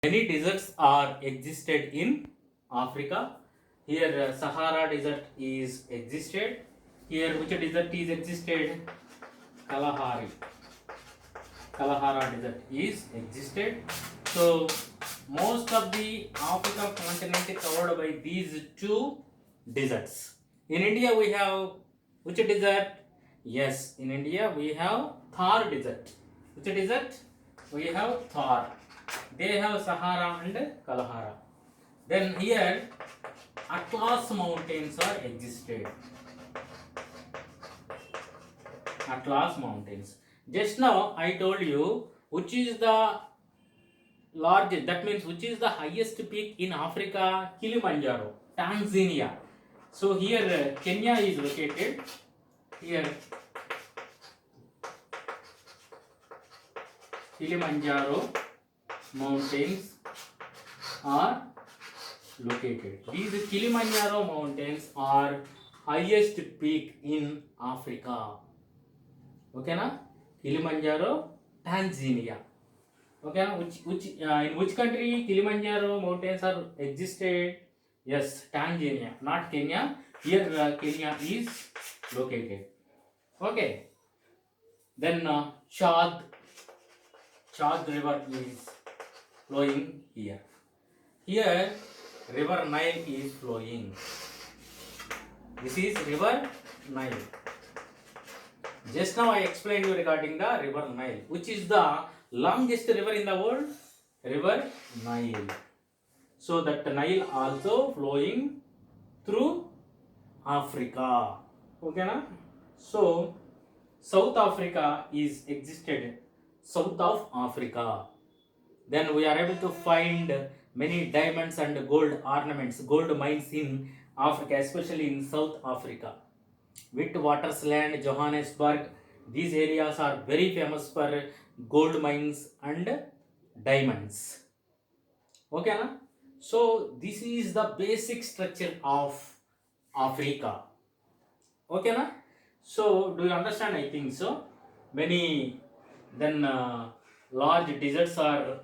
Many deserts are existed in Africa. Here Sahara desert is existed. Here which desert is existed? Kalahari. Kalahari desert is existed. So most of the African continent is covered by these two deserts. In India we have which desert? Yes, in India we have Thar desert. Which desert? We have Thar. They have Sahara and Kalahari. Then here Atlas mountains are existed. Atlas mountains. Just now I told you which is the largest, that means which is the highest peak in Africa? Kilimanjaro, Tanzania. So here Kenya is located. Here Kilimanjaro mountains are located. These Kilimanjaro mountains are highest peak in Africa. Okay na? Kilimanjaro, Tanzania. Okay na? In which country Kilimanjaro mountains are existed? Yes, Tanzania, not Kenya. Here Kenya is located. Okay. Then Chad river is flowing here. Here river Nile is flowing. This is river Nile. Just now I explained you regarding the river Nile. Which is the longest river in the world? River Nile. So that Nile also flowing through Africa. Okay na? So South Africa is existed. South of Africa. Then we are able to find many diamonds and gold ornaments, gold mines in Africa, especially in South Africa. Witwatersrand, Johannesburg, these areas are very famous for gold mines and diamonds. Okay na? So this is the basic structure of Africa. Okay na? So do you understand? I think so. Many then large deserts are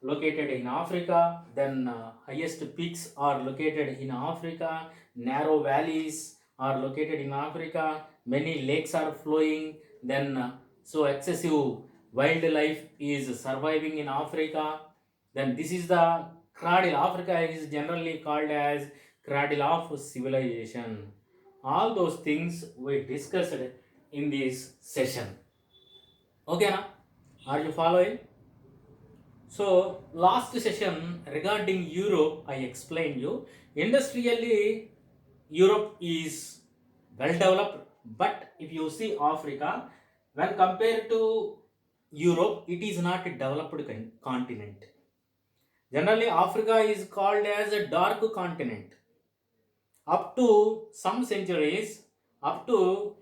located in Africa. Then highest peaks are located in Africa. Narrow valleys are located in Africa. Many lakes are flowing. Then so excessive wildlife is surviving in Africa. Then this is the cradle. Africa is generally called as cradle of civilization. All those things we discussed in this session. Okay na? Are you following? So last session regarding Europe, I explained you industrially Europe is well developed, but if you see Africa, when compared to Europe, it is not a developed continent. Generally, Africa is called as a dark continent. Up to some centuries, up to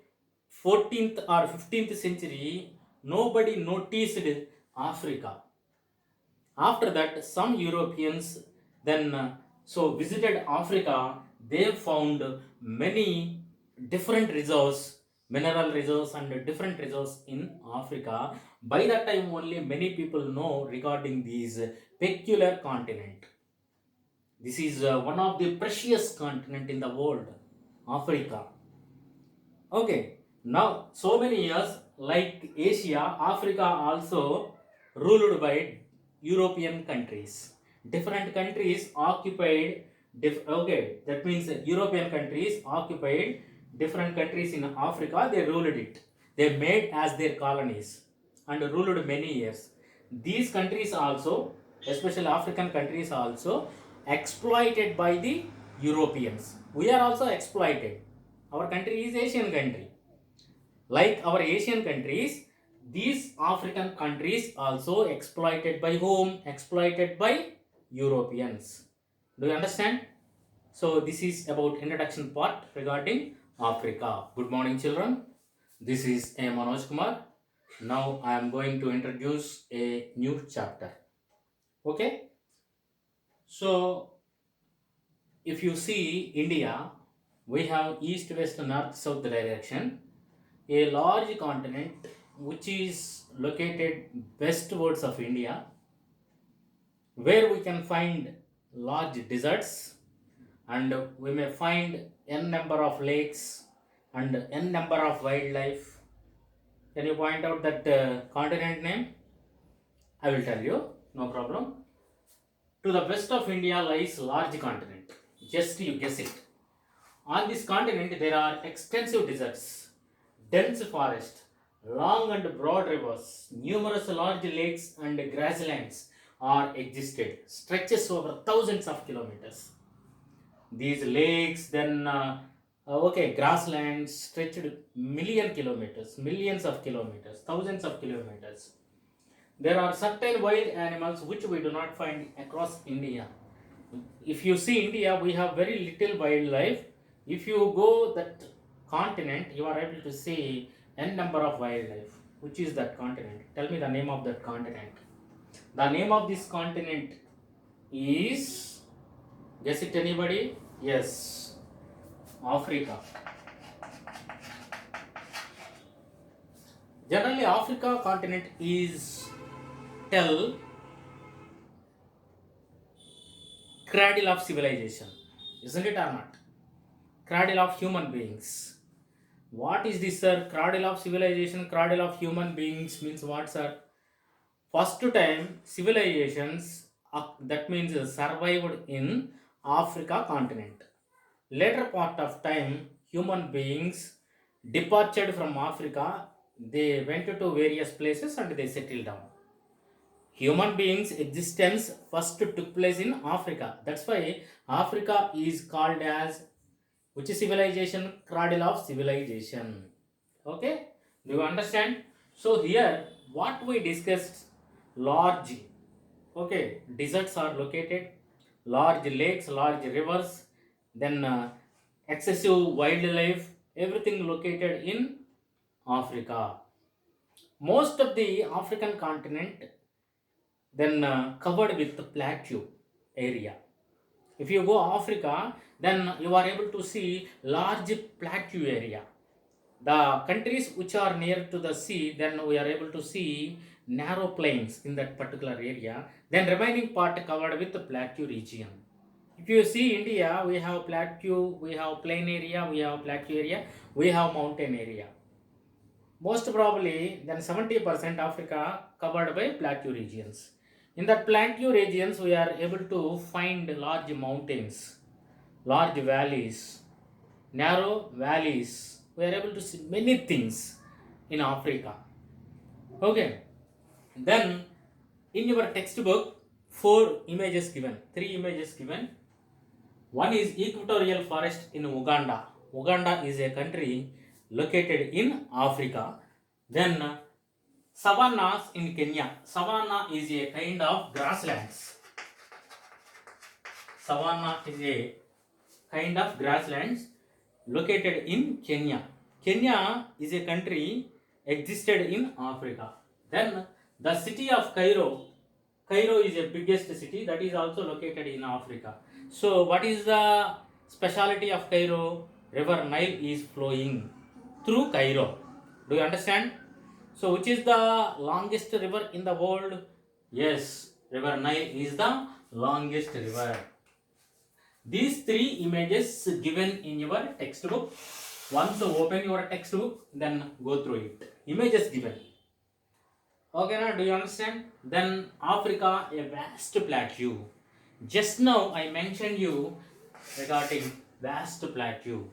14th or 15th century, nobody noticed Africa. After that, some Europeans then visited Africa. They found many different reserves, mineral reserves and different reserves in Africa. By that time only many people know regarding these peculiar continent. This is one of the precious continent in the world, Africa. Okay, now so many years like Asia, Africa also ruled by European countries. Different countries occupied, okay, that means European countries occupied different countries in Africa, they ruled it. They made as their colonies and ruled many years. These countries also, especially African countries also, exploited by the Europeans. We are also exploited. Our country is Asian country. Like our Asian countries, these African countries also exploited by whom? Exploited by Europeans. Do you understand? So this is about introduction part regarding Africa. Good morning children. This is A. Manoj Kumar. Now I am going to introduce a new chapter. Okay. So if you see India, we have east, west, north, south direction. A large continent which is located westwards of India, where we can find large deserts, and we may find n number of lakes and n number of wildlife. Can you point out that continent name? I will tell you, no problem. To the west of India lies large continent. Just you guess it. On this continent there are extensive deserts, dense forest, long and broad rivers, numerous large lakes and grasslands are existed, stretches over thousands of kilometers. These lakes, then grasslands stretched million kilometers, millions of kilometers, thousands of kilometers. There are certain wild animals which we do not find across India. If you see India, we have very little wildlife. If you go that continent, you are able to see n number of wildlife. Which is that continent? Tell me the name of that continent. The name of this continent is, guess it anybody? Yes, Africa. Generally, Africa continent is tell cradle of civilization, isn't it or not? Cradle of human beings. What is this, sir? Cradle of civilization, cradle of human beings means what, sir? First time civilizations that means survived in Africa continent. Later part of time, human beings departed from Africa. They went to various places and they settled down. Human beings' existence first took place in Africa. That's why Africa is called as which civilization? Cradle of civilization. Okay? Do you understand? So here what we discussed, large, okay, deserts are located, large lakes, large rivers, then excessive wildlife, everything located in Africa. Most of the African continent then covered with the plateau area. If you go Africa, then you are able to see large plateau area. The countries which are near to the sea, then we are able to see narrow plains in that particular area. Then remaining part covered with the plateau region. If you see India, we have plateau, we have plain area, we have plateau area, we have mountain area. Most probably, then 70% Africa covered by plateau regions. In that plateau regions, we are able to find large mountains, large valleys, narrow valleys. We are able to see many things in Africa. Okay. Then, in your textbook, 3 images given. One is equatorial forest in Uganda. Uganda is a country located in Africa. Then savannas in Kenya. Savanna is a kind of grasslands. Savanna is a kind of grasslands located in Kenya. Kenya is a country existed in Africa. Then the city of Cairo. Cairo is the biggest city that is also located in Africa. So what is the speciality of Cairo? River Nile is flowing through Cairo. Do you understand? So which is the longest river in the world? Yes, River Nile is the longest river. These 3 images given in your textbook. Once open your textbook, then go through it. Images given. Okay, now do you understand? Then Africa, a vast plateau. Just now I mentioned you regarding vast plateau.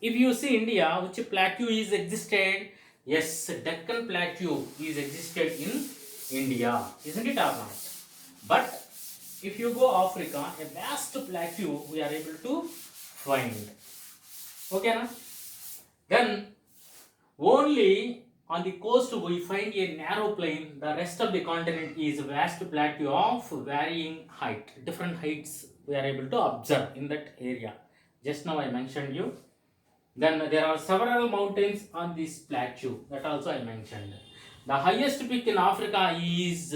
If you see India, which plateau is existed? Yes, Deccan Plateau is existed in India, isn't it or not? But if you go Africa, a vast plateau we are able to find. Okay, na? Then only on the coast we find a narrow plain. The rest of the continent is vast plateau of varying height. Different heights we are able to observe in that area. Just now I mentioned you. Then there are several mountains on this plateau, that also I mentioned. The highest peak in Africa is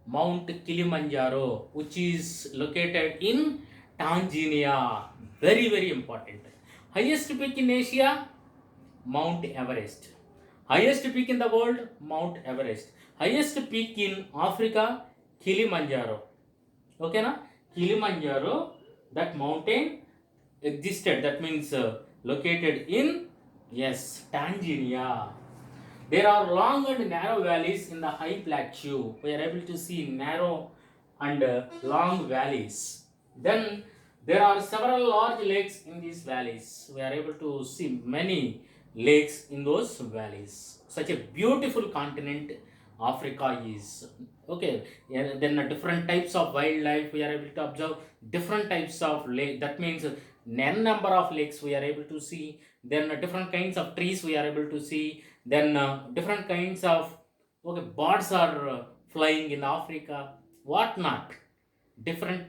Mount Kilimanjaro, which is located in Tanzania. Very, very important. Highest peak in Asia, Mount Everest. Highest peak in the world, Mount Everest. Highest peak in Africa, Kilimanjaro. Okay, na? Kilimanjaro, that mountain existed. That means located in, yes, Tanzania. There are long and narrow valleys in the high plateau. We are able to see narrow and long valleys. Then there are several large lakes in these valleys. We are able to see many lakes in those valleys. Such a beautiful continent Africa is. Okay, yeah, then different types of wildlife we are able to observe. Different types of lake. That means n number of lakes we are able to see. Then different kinds of trees we are able to see. Then different kinds of, okay, birds are flying in Africa. What not? Different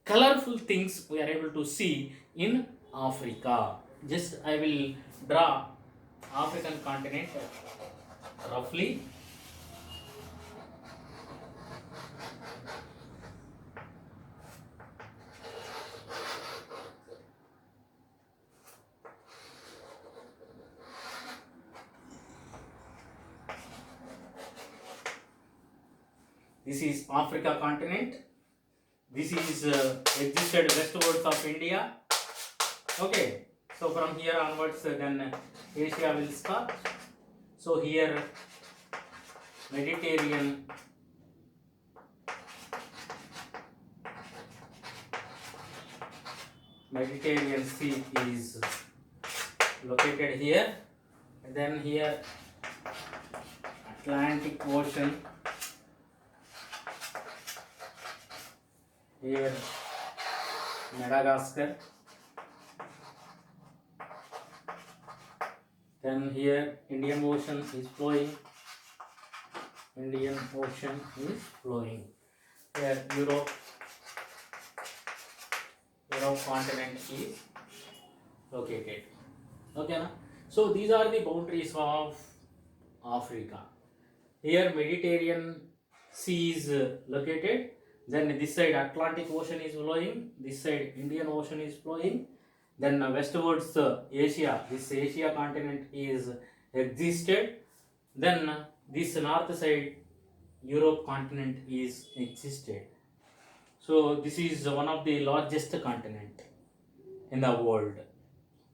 colorful things we are able to see in Africa. Just I will draw African continent roughly. This is Africa continent. This is existed westwards of India. Okay, so from here onwards, then Asia will start. So here Mediterranean Sea is located here, and then here Atlantic Ocean, here Madagascar, then here Indian Ocean is flowing. Indian Ocean is flowing. Here Europe continent is located. Okay, na? So these are the boundaries of Africa. Here Mediterranean Sea is located. Then this side Atlantic Ocean is flowing. This side Indian Ocean is flowing. Then westwards Asia. This Asia continent is existed. Then this north side Europe continent is existed. So this is one of the largest continent in the world.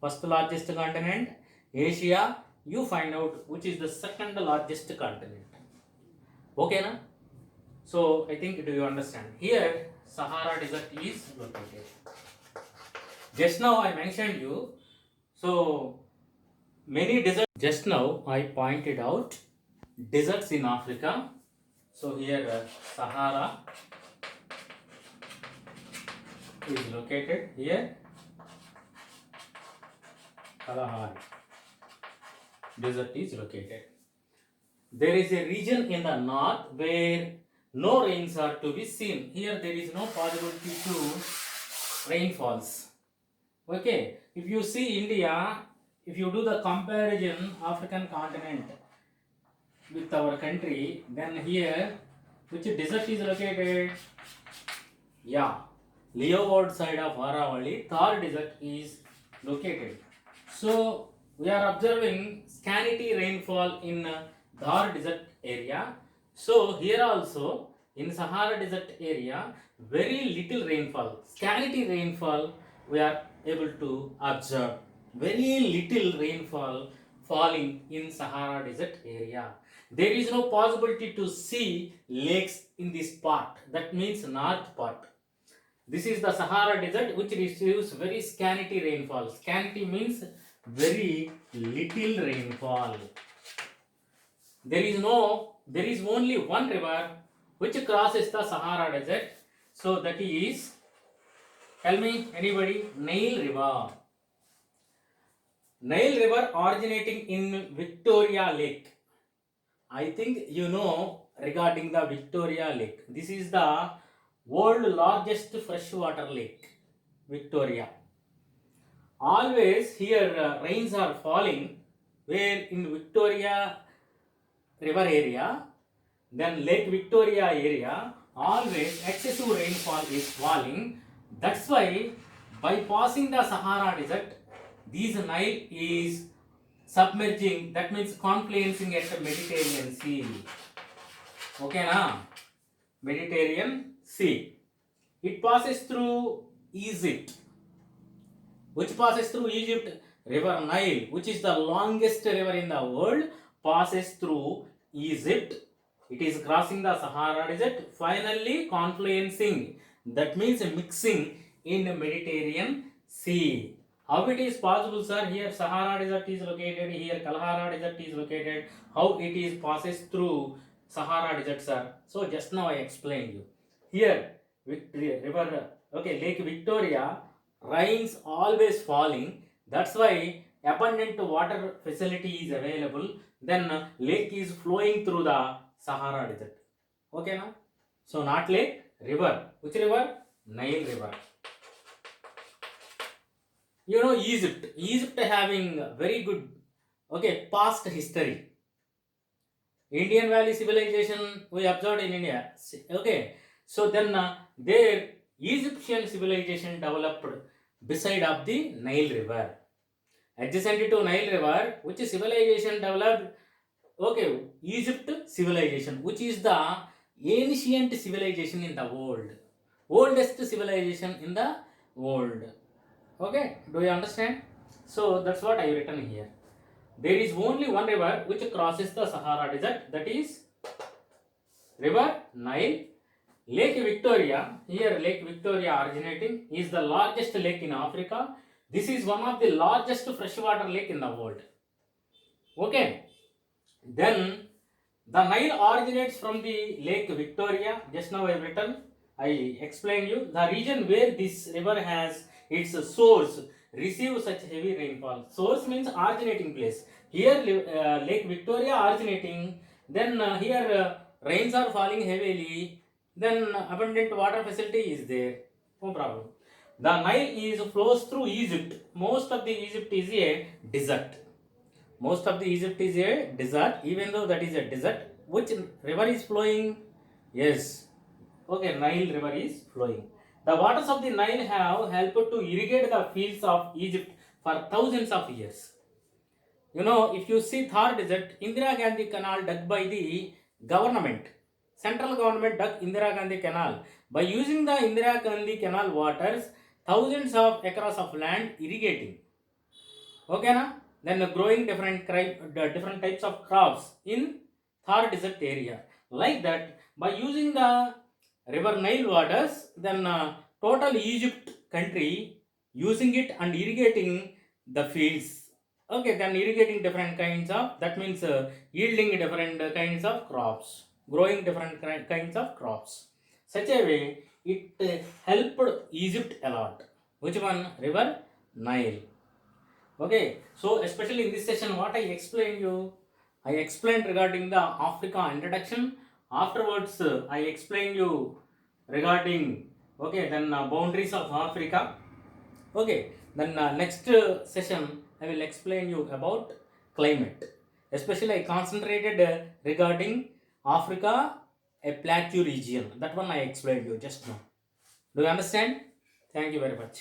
First largest continent Asia. You find out which is the second largest continent. Okay, na? So I think do you understand? Here Sahara Desert is located. Just now I mentioned you. So many deserts. Just now I pointed out deserts in Africa. So here Sahara is located here. Kalahari desert is located. There is a region in the north where no rains are to be seen. Here there is no possibility to rainfalls. Okay, if you see India, if you do the comparison African continent with our country, then here which desert is located? Yeah, leeward side of Aravalli, Thar desert is located. So we are observing scanty rainfall in Thar desert area. So here also in Sahara desert area, very little rainfall, scanty rainfall we are able to observe. Very little rainfall falling in Sahara desert area. There is no possibility to see lakes in this part. That means north part. This is the Sahara desert which receives very scanty rainfall. Scanty means very little rainfall. There is only one river which crosses the Sahara desert. So that is, tell me anybody, Nile River. Nile River originating in Victoria Lake. I think you know regarding the Victoria Lake. This is the world largest freshwater lake, Victoria. Always here rains are falling where in Victoria river area, then Lake Victoria area, always excessive rainfall is falling. That's why by passing the Sahara desert, this Nile is submerging, that means confluencing at the Mediterranean Sea. Okay, na? Mediterranean Sea. It passes through Egypt. Which passes through Egypt? River Nile, which is the longest river in the world, passes through Egypt. It is crossing the Sahara Desert, finally confluencing, that means mixing in the Mediterranean Sea. How it is possible, sir? Here Sahara Desert is located, here Kalahari Desert is located. How it is passes through Sahara Desert, sir? So just now I explained you. Here, river, okay, Lake Victoria, rains always falling. That's why abundant water facility is available. Then lake is flowing through the Sahara Desert. Okay, now? So not lake, river. Which river? Nile River. You know Egypt. Egypt having very good, okay, past history. Indian Valley civilization we observed in India. Okay, so then their Egyptian civilization developed beside of the Nile River. Adjacent to Nile River, which civilization developed? Okay, Egypt civilization, which is the ancient civilization in the world, oldest civilization in the world. Okay, do you understand? So that's what I written here. There is only one river which crosses the Sahara Desert, that is River Nile. Lake Victoria, here Lake Victoria originating, is the largest lake in Africa. This is one of the largest freshwater lake in the world. Okay. Then the Nile originates from the Lake Victoria. Just now I have written, I explained you. The region where this river has its source receives such heavy rainfall. Source means originating place. Here Lake Victoria originating. Then here rains are falling heavily. Then abundant water facility is there. No problem. The Nile is flows through Egypt. Most of the Egypt is a desert. Most of the Egypt is a desert, even though that is a desert. Which river is flowing? Yes. Okay, Nile river is flowing. The waters of the Nile have helped to irrigate the fields of Egypt for thousands of years. You know, if you see Thar Desert, Indira Gandhi Canal dug by the government. Central government dug Indira Gandhi Canal. By using the Indira Gandhi Canal waters, thousands of acres of land irrigating. Okay, na? Then growing different types of crops in Thar Desert area. Like that, by using the river Nile waters, then total Egypt country using it and irrigating the fields. Okay, then irrigating different kinds of, that means yielding different kinds of crops, growing different kinds of crops. Such a way, it helped Egypt a lot. Which one? River Nile. Okay, so especially in this session, what I explained you, I explained regarding the Africa introduction. Afterwards, I explained you regarding, okay, then boundaries of Africa. Okay, then next session, I will explain you about climate. Especially I concentrated regarding Africa, a plateau region. That one I explained you just now. Do you understand? Thank you very much.